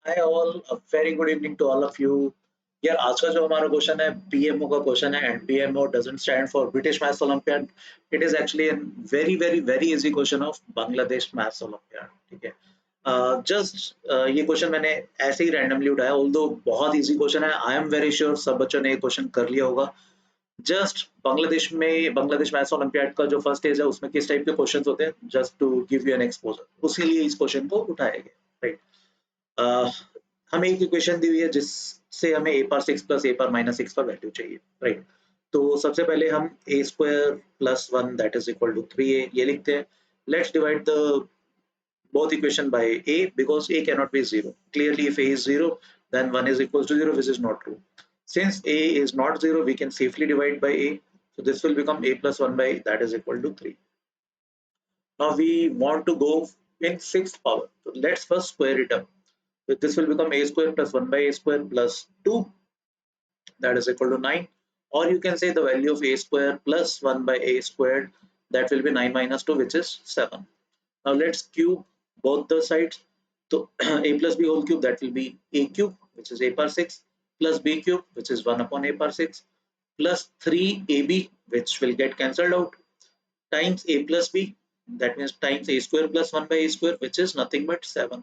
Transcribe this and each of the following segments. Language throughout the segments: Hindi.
Hi all, a very good evening to all of you. यार आज का जो हमारा क्वेश्चन है बीएमओ का क्वेश्चन है, and BMO doesn't stand for British maths olympiad. It is actually an very very very easy question of Bangladesh maths olympiad. ठीक है। जस्ट ये क्वेश्चन मैंने ऐसे ही रैंडमली उठाया, ऑल्दो बहुत इजी क्वेश्चन है। आई एम वेरी श्योर सब बच्चों ने ये क्वेश्चन कर लिया होगा। जस्ट बांग्लादेश मैथ्स ओलंपियाड का जो फर्स्ट स्टेज है उसमें किस टाइप के क्वेश्चंस होते हैं, just to give you an exposure, उसी लिए इस क्वेश्चन को उठाया गया, राइट। हमें एक इक्वेशन दी हुई है जिससे हमें a power six plus a power minus six का वैल्यू चाहिए, राइट। तो सबसे पहले हम a square plus one that is equal to three a ये लिखते हैं। Let's divide the both equation by a because a cannot be zero. Clearly, if a is zero, then one is equals to zero, which is not true. Since a is not zero, we can safely divide by a. So this will become a plus one by that is equal to three. Now we want to go in sixth power. So let's first square it up. So this will become a square plus 1 by a square plus 2 that is equal to 9. Or you can say the value of a square plus 1 by a squared, that will be 9 minus 2, which is 7. Now let's cube both the sides. So a plus b whole cube, that will be a cube, which is a power 6, plus b cube, which is 1 upon a power 6, plus 3ab, which will get cancelled out, times a plus b, that means times a square plus 1 by a square, which is nothing but 7.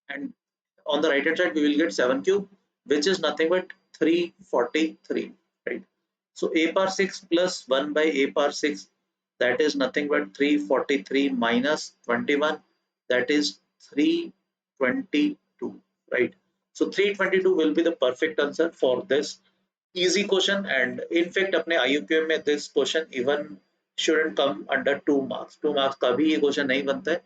And on the right hand side we will get 7 cube, which is nothing but 343, right. So a power 6 plus 1 by a power 6, that is nothing but 343 minus 21, that is 322, right. So 322 will be the perfect answer for this easy question. And in fact अपने IUPM में this question even shouldn't come under 2 marks. 2 marks का भी ये question नहीं बनता है।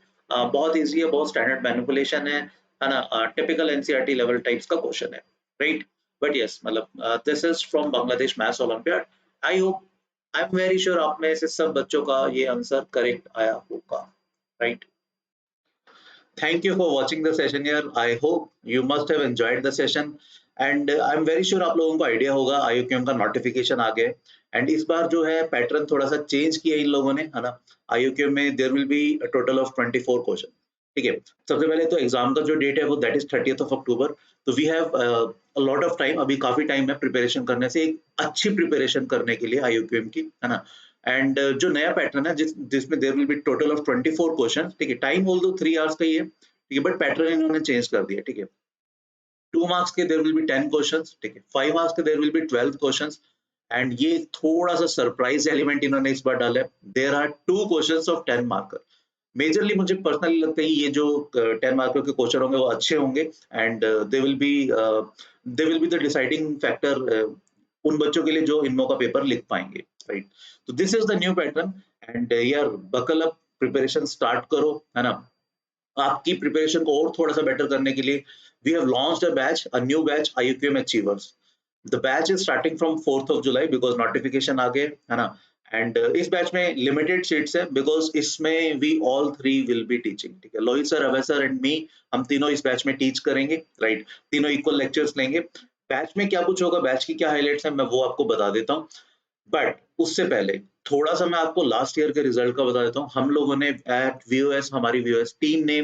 बहुत easy है, बहुत standard manipulation है ना। typical NCERT level types का question है, right? But yes, मतलब this is from Bangladesh Maths Olympiad. I hope, I'm very sure आप में से सब बच्चों का ये आंसर करेक्ट आया होगा, right? Thank you for watching the session here. I hope you must have enjoyed the session. And I'm very sure आप लोगों को आइडिया होगा IUQM का नोटिफिकेशन आ गया। एंड इस बार जो है पैटर्न थोड़ा सा चेंज किया इन लोगों ने, है ना। IUQM में there will be a total of 24 question. ठीक है। सबसे पहले तो एग्जाम का जो डेट है वो that is 30th of October. तो we have a lot of time, अभी काफी टाइम है प्रिपरेशन करने से, एक अच्छी प्रिपरेशन करने के लिए IUQM की, है ना। एंड जो नया पैटर्न है जिसमें there will be total of 24 question. ठीक है। टाइम बोल दो 3 आवर्स का ही है, ठीक है, बट पैटर्न इन्होंने चेंज कर दिया। ठीक है। 2 मार्क्स के देयर विल बी 10 क्वेश्चंस, ठीक है। 5 मार्क्स के there will be 12 questions. And ये थोड़ा सा सरप्राइज एलिमेंट इन्होंने इस बार डाला है, there are 2 questions of 10 marker. Majorly मुझे पर्सनली लगता है ये जो 10 मार्कर के क्वेश्चन होंगे वो अच्छे होंगे। And they will be the deciding factor उन बच्चों के लिए जो इनमो का पेपर लिख पाएंगे, राइट। तो this is the new pattern. And यार बकल अप, प्रिपरेशन स्टार्ट करो, है ना। आपकी प्रिपरेशन को और थोड़ा सा बेटर करने के लिए we have launched a batch, a new batch, IUQM Achievers. The batch is starting from 4th of July because notification आ गए, है ना। एंड इस बैच में लिमिटेड सीट्स है बिकॉज इसमें we all three will be teaching. ठीक है। Lohit sir, Abhay sir and me, हम तीनों इस बैच में टीच करेंगे, राइट। तीनों इक्वल लेक्चर्स लेंगे। बैच में क्या कुछ होगा, बैच की क्या हाइलाइट्स है, मैं वो आपको बता देता हूँ। बट उससे पहले थोड़ा सा मैं आपको लास्ट ईयर के रिजल्ट का बता देता हूँ। हम लोगों ने एट वीओएस, हमारी वीओएस टीम ने,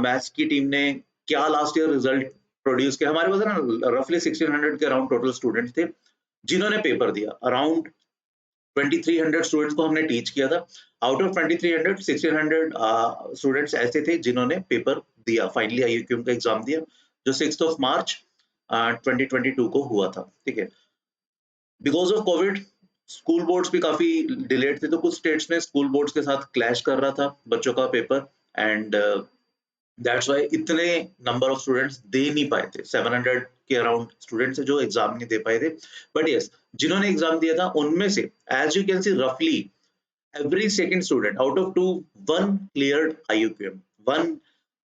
मैथ्स की टीम ने क्या लास्ट ईयर रिजल्ट प्रोड्यूस किया। हमारे पास है ना रफली 1600 के अराउंड टोटल स्टूडेंट्स थे जिन्होंने पेपर दिया। अराउंड 2300 स्टूडेंट्स को हमने टीच किया था। आउट ऑफ 2300, 1600 स्टूडेंट्स ऐसे थे जिन्होंने पेपर दिया, फाइनली आईयूक्यूएम का एग्जाम दिया, जो 6 ऑफ मार्च 2022 को हुआ था। ठीक है। Because of Covid school boards भी काफी डिलेड थे, तो कुछ स्टेट्स में स्कूल बोर्ड्स के साथ क्लैश कर रहा था बच्चों का पेपर। एंड दैट्स व्हाई इतने नंबर ऑफ स्टूडेंट्स दे नहीं पाए थे। 700 के अराउंड स्टूडेंट्स जो एग्जाम नहीं दे पाए थे। बट यस, जिन्होंने एग्जाम दिया था उनमें से एज यू कैन सी रफली every second student out of 2, one cleared IUQM, one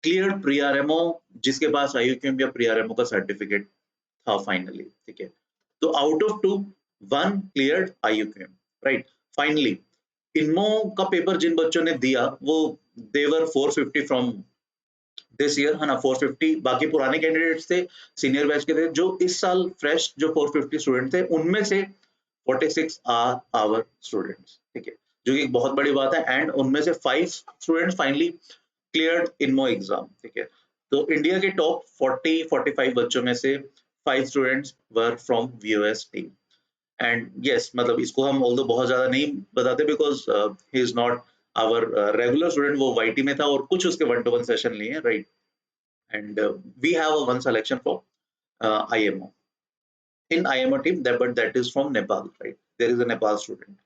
cleared pre-RMO, जिसके पास IUQM या pre-RMO का सर्टिफिकेट था फाइनली। ठीक है। तो out of 2, one cleared IUQM, right. Finally INMO का पेपर जिन बच्चों ने दिया वो देवर 450 फ्रॉम दिस ईयर, है ना। 450 बाकी पुराने कैंडिडेट्स थे, सीनियर बैच के थे। जो इस साल फ्रेश जो 450 स्टूडेंट थे उनमें से 46 आर आवर स्टूडेंट्स। ठीक है। जो कि एक बहुत बड़ी बात है। एंड उनमें से 5 स्टूडेंट्स फाइनली क्लियर्ड इनमो एग्जाम। ठीक है। तो इंडिया के टॉप 40-45 बच्चों में से 5 students were from VOS team. And yes, मतलब इसको हम ऑल्दो बहुत ज्यादा नहीं बताते because he is not our regular student, वो वाईटी में था और कुछ उसके 1-to-1 सेशन लिए, right. And we have one selection for IMO in IMO team, that but that is from Nepal, right? There is a Nepal student.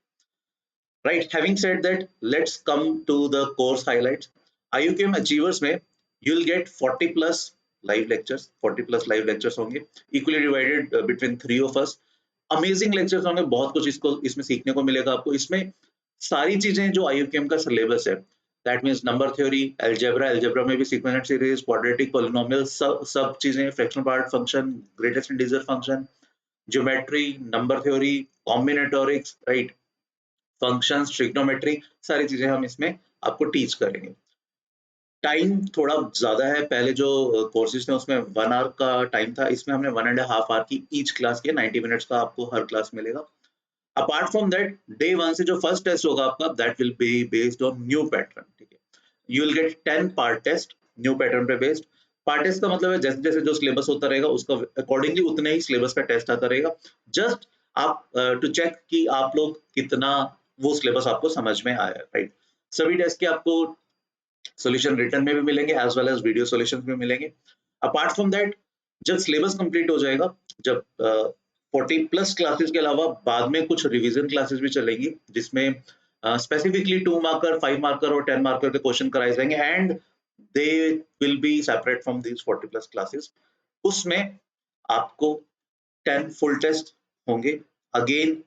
Right. Having said that, let's come to the course highlights. IUQM Achievers में you'll get 40 plus live lectures, 40 plus live lectures होंगे, equally divided between 3 of us. Amazing lectures होंगे, बहुत कुछ इसको इसमें सीखने को मिलेगा आपको। इसमें सारी चीजें जो IUQM का सिलेबस है, that means number theory, algebra में भी sequential series, quadratic, polynomial, सब चीजें, fractional part function, greatest integer function, geometry, number theory, combinatorics, right, functions, trigonometry, सारी चीजें हम इसमें आपको टीच करेंगे। टाइम थोड़ा ज्यादा है, पहले जो कोर्सेज थे उसमें 1 आवर का टाइम था, इसमें हमने 1.5 आवर की ईच क्लास की 90 मिनट्स का आपको हर क्लास मिलेगा। अपार्ट फ्रॉम दैट, डे 1 से जो फर्स्ट टेस्ट होगा आपका, that will be based on new pattern, ठीक है। You will get 10 part test new pattern पे बेस्ड। पार्ट टेस्ट का मतलब है जैसे जैसे जो सिलेबस होता रहेगा उसका अकॉर्डिंगली उतने ही सिलेबस का टेस्ट आता रहेगा, जस्ट आप टू चेक कि आप लोग कितना वो सिलेबस आपको समझ में आया, राइट। सभी टेस्ट के आपको सॉल्यूशन रिटर्न में भी मिलेंगे as well as video solutions भी मिलेंगे। अपार्ट फ्रॉम दैट, जब सिलेबस कंप्लीट हो जाएगा, जब 40 प्लस क्लासेस के अलावा बाद में कुछ रिवीजन क्लासेस भी चलेंगी जिसमें स्पेसिफिकली 2 मार्कर, 5 मार्कर और 10 मार्कर के क्वेश्चन कराए जाएंगे and they will be separate from these 40 plus classes. उसमें आपको 10 फुल टेस्ट होंगे, अगेन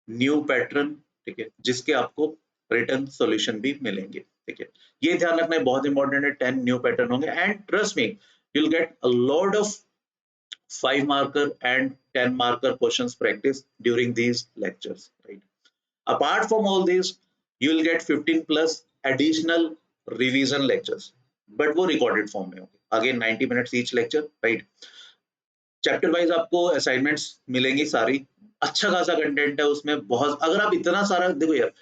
न्यू पैटर्न, ठीक है, जिसके आपको रिटर्न सॉल्यूशन भी मिलेंगे, ठीक है। ये ध्यान रखना है, बहुत इंपॉर्टेंट है, 10 न्यू पैटर्न होंगे and trust me, you will get a lot of 5 marker and 10 marker questions practice during these lectures, right? Apart from all these, you will get 15 plus additional revision lectures, but वो recorded form में होंगे, again 90 minutes each lecture, right? Chapter wise आपको असाइनमेंट्स मिलेंगी सारी, अच्छा खासा कंटेंट है उसमें, बहुत। अगर आप इतना सारा देखो यार,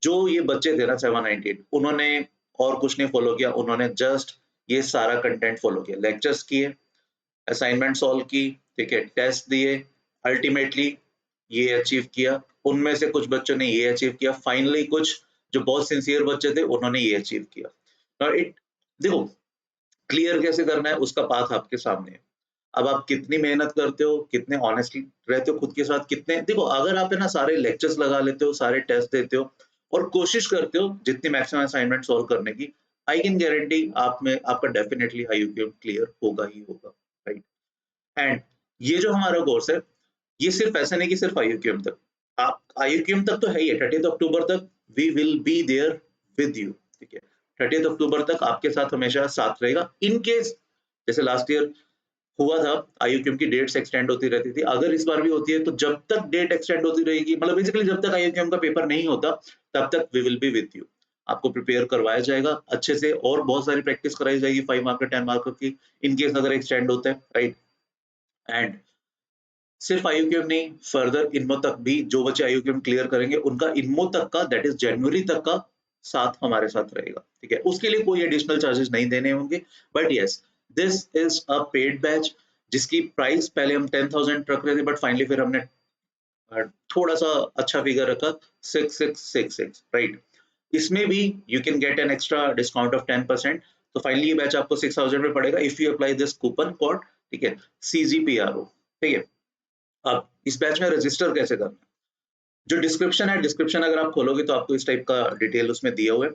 जो ये बच्चे थे ना 798, उन्होंने और कुछ नहीं फॉलो किया, उन्होंने जस्ट ये सारा कंटेंट फॉलो किया, लेक्चर्स किए, असाइनमेंट सॉल्व की, ठीक है, टेस्ट दिए, अल्टीमेटली ये अचीव किया। उनमें से कुछ बच्चों ने ये अचीव किया, फाइनली कुछ जो बहुत सिंसियर बच्चे थे उन्होंने ये अचीव किया। और इट देखो, क्लियर कैसे करना है उसका पाथ आपके सामने है। अब आप कितनी मेहनत करते हो, कितने ऑनेस्टली रहते हो खुद के साथ, कितने देखो, अगर आप है ना सारे लेक्चर्स लगा लेते हो, सारे टेस्ट देते हो और कोशिश करते हो जितनी मैक्सिमम असाइनमेंट सॉल्व करने की, आई कैन गारंटी आप में आपका डेफिनेटली IUQM क्लियर होगा ही होगा, राइट। एंड ये जो हमारा कोर्स है, ये सिर्फ ऐसा नहीं कि सिर्फ IUQM तक, आप IUQM तक तो है ही है, 30 अक्टूबर तक we will be there with you, ठीक है। 30 अक्टूबर तक आपके साथ हमेशा साथ रहेगा। इन केस जैसे लास्ट ईयर हुआ था, IUQM की डेट्स एक्सटेंड होती रहती थी, अगर इस बार भी होती है तो जब तक डेट एक्सटेंड होती रहेगी, मतलब बेसिकली जब तक IUQM का पेपर नहीं होता तब तक we will be with you. आपको प्रिपेयर करवाया जाएगा अच्छे से और बहुत सारी प्रैक्टिस कराई जाएगी 5 मार्कर 10 मार्कर की, इन केस अगर एक्सटेंड होता है, राइट। एंड सिर्फ IUQM नहीं, फर्दर इनमो तक भी जो बच्चे IUQM क्लियर करेंगे उनका इनमो तक का, दैट इज जनवरी तक का साथ हमारे साथ रहेगा, ठीक है। उसके लिए कोई एडिशनल चार्जेस नहीं देने होंगे, but yes, this is a paid batch जिसकी प्राइस पहले हम 10,000 रख रहे थे, बट फाइनली फिर हमने थोड़ा सा अच्छा फिगर रखा, 6666, राइट। इसमें भी you can get an extra discount of 10%, तो फाइनली ये बैच आपको 6,000 में पड़ेगा if you apply this coupon code, ठीक है, CGPRO, ठीक है। अब इस बैच में रजिस्टर कैसे करना है, जो डिस्क्रिप्शन है, डिस्क्रिप्शन अगर आप खोलोगे तो आपको इस टाइप का डिटेल उसमें दिया हुआ है।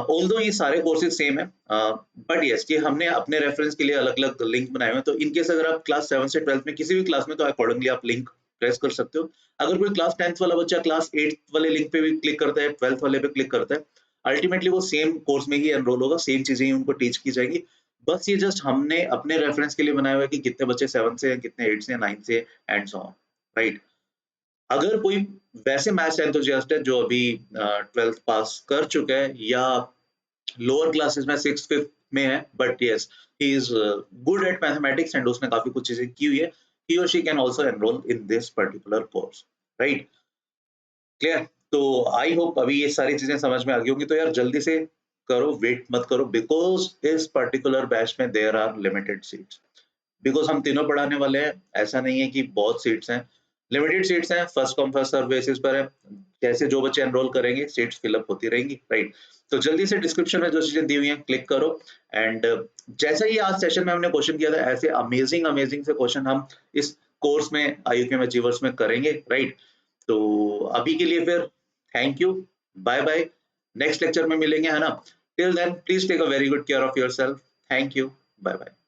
ऑल्दो ये सारे कोर्सेज सेम है, बट यस, ये हमने अपने रेफरेंस के लिए अलग अलग लिंक बनाए हुए हैं, तो इनकेस अगर आप क्लास 7 से 12 में किसी भी क्लास में, तो अकॉर्डिंगली आप लिंक प्रेस कर सकते हो। अगर कोई क्लास 10th वाला बच्चा क्लास 8 वाले लिंक पे भी क्लिक करता है, 12th वाले पे क्लिक करता है, अल्टीमेटली वो सेम कोर्स में ही एनरोल होगा, सेम चीजें ही उनको टीच की जाएगी। बस ये जस्ट हमने अपने रेफरेंस के लिए बनाया हुआ है कि कितने बच्चे 7 से हैं, कितने 8 से, 9 से, एंड सो ऑन, राइट। अगर कोई वैसे मैथ्स एंथुसियास्ट है जो अभी 12th पास कर चुका है या लोअर क्लासेस में 6th 5th में है, but yes, he is good at mathematics and उसने काफी कुछ चीजें की हुई है, he or she can also enroll in this particular course, right? Clear? तो आई होप अभी ये सारी चीजें समझ में आ गई होंगी, तो यार जल्दी से करो, वेट मत करो, बिकॉज इस पर्टिकुलर बैच में there are limited seats. Because हम तीनों पढ़ाने वाले हैं, ऐसा नहीं है कि बहुत सीट्स हैं, लिमिटेड सीट्स हैं, first come first serve basis पर है। जैसे जो बच्चे एनरोल करेंगे सीट्स फिलअप होती रहेंगी, राइट। तो जल्दी से डिस्क्रिप्शन में जो चीजें दी हुई हैं क्लिक करो। एंड जैसा ही आज सेशन में हमने क्वेश्चन किया था, ऐसे अमेजिंग अमेजिंग से क्वेश्चन हम इस कोर्स में IUQM अचीवर्स में करेंगे, राइट। तो अभी के लिए फिर thank you, bye bye, next lecture में मिलेंगे, है ना। Till then please take a very good care of yourself. Thank you, bye bye.